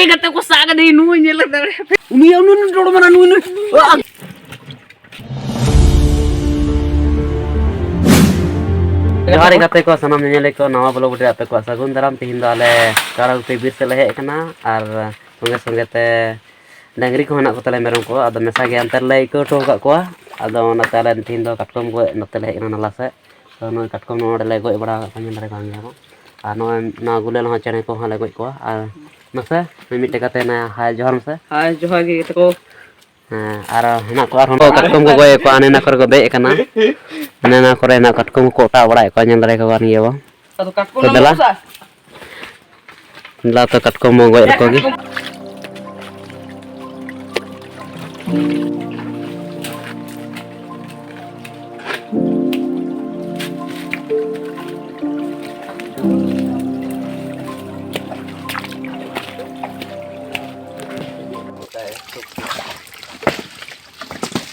kata ko saga deh nunya lah deh. Uni dorong mana nu. Jahari kata ko sanam nyele ko nawa bolo bude ape ko sagun daram tihin dale karal te bir sele hek kana ar songe te dangri ko hanak ko tale merom ko ado mesa ge antar lai ko to ka ko ado na tale tihin do katkom go note le hek kana lase to no katkom no le go ibara kanyen dare kang ya ko ar no na gule no chane ko hale go ko ar masa mimite kate na hai johar masa hai johar ge ko ar hanak ko ar katkom go go ko ane na kor go de kana Nana kore na katkom ko ta bada ko nyandare ko ani yo to katkom na sa la to katkom mo go ko gi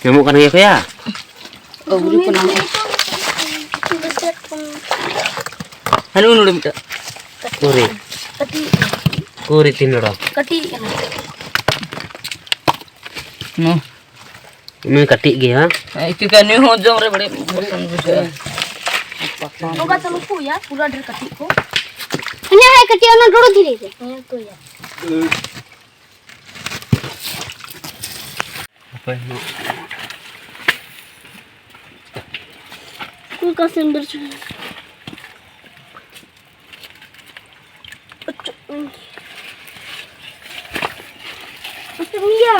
nyamuk kan ya oh buri ko na hanu nu limta kuri tinoro kati no मैं कटी गया एक कने हो जम रे बड़े होगा चलो को यार पूरा डर कटी को हने है कटी ना डरो धीरे से तो यार apa no को का सिंबर iya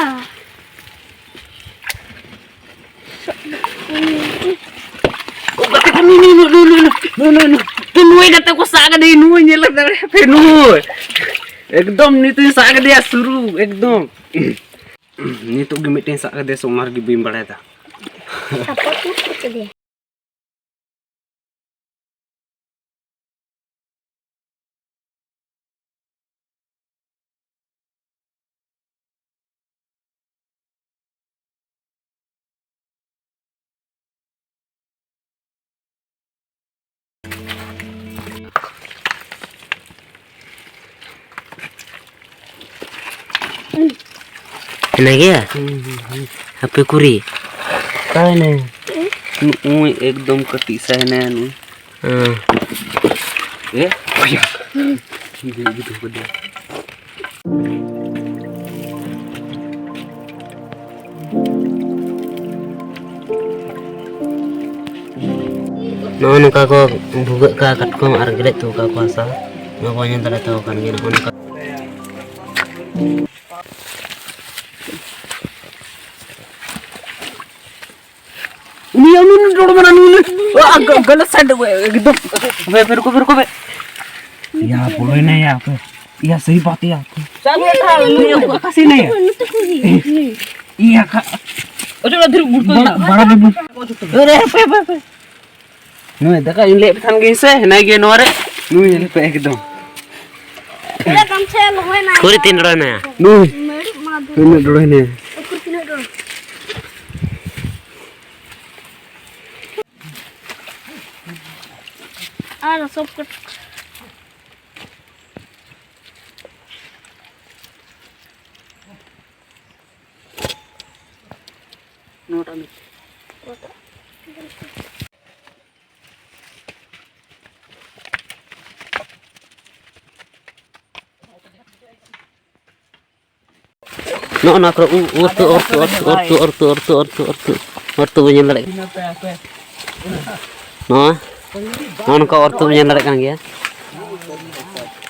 oh kata ko no tunuy kata ko saga deh nunya lah dare penu ekdom nitu saga dia suru ekdom nitu gimitin saga dia somar gibim balada apa tuh dia Enak ya? HP kuri. काय नाही. एकदम कटी सहने नु. ए? gitu dia. No nuka ko buka ka katkom argret tu ka kuasa. Ngakonya tara tahu kan gini on. जोड़ बना गलत side एकदम फिर को यार बोलो नहीं यार यह सही बात है यार चल कैसे नहीं है ये का ओजो अधर बड़ा दे अरे पे नो देखा इन ले थान गे से ना गे नोरे नु ये पे एकदम एला कम से लोए ना पूरी तीन रो ना नु मेड़ी रो ने ah सब कुछ note Amit no na kro ortu bunyi lek no उनको और तो nyandar kan gya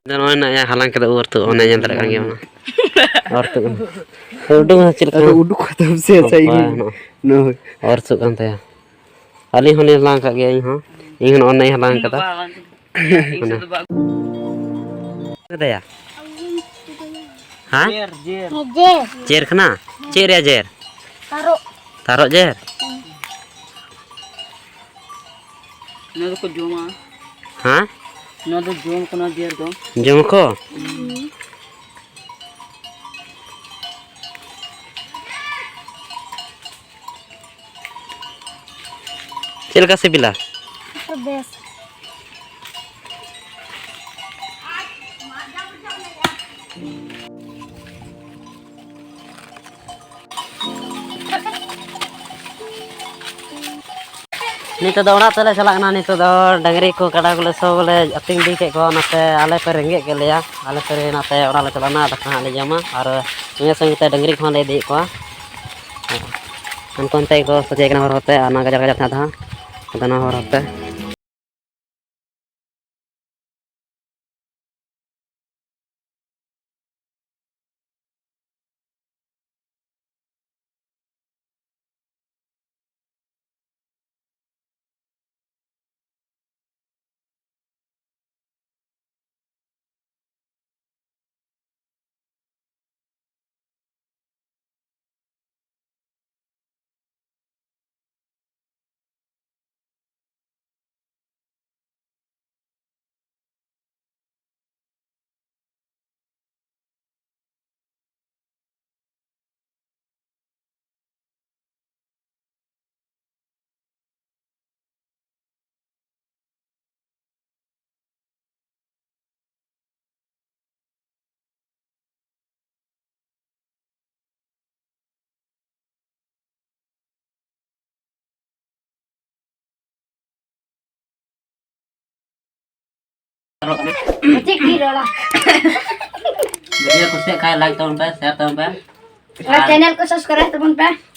dan ona ya halang kada और तो ona nyandar kan gya और तो uduk hasil kan uduk kata se sai no और तो kan ta ali hone halang ka gya ha ing ona halang kada kada ya ha jer khna jer ya jer taro jer ना तो जोमा हाँ ना तो जोम को ना दियर दो जोम को चल का से बिला बेस नित दो ओड़ा तेले चलाकना नित दो डंगरी को काडा को सब बोले अतिंग दी के को नाते आले पे रेंगे के लिया आले पे नाते ओड़ा ले चलाना दखा ले जमा और संगे संगे ते डंगरी को ले दी को अनकोनते को सजे कना हर होते आना गजर गजर था दना हर होते वीडियो कुछ खाए लाइक तबन पे शेयर तबन पे चैनल को सब्सक्राइब तबन पे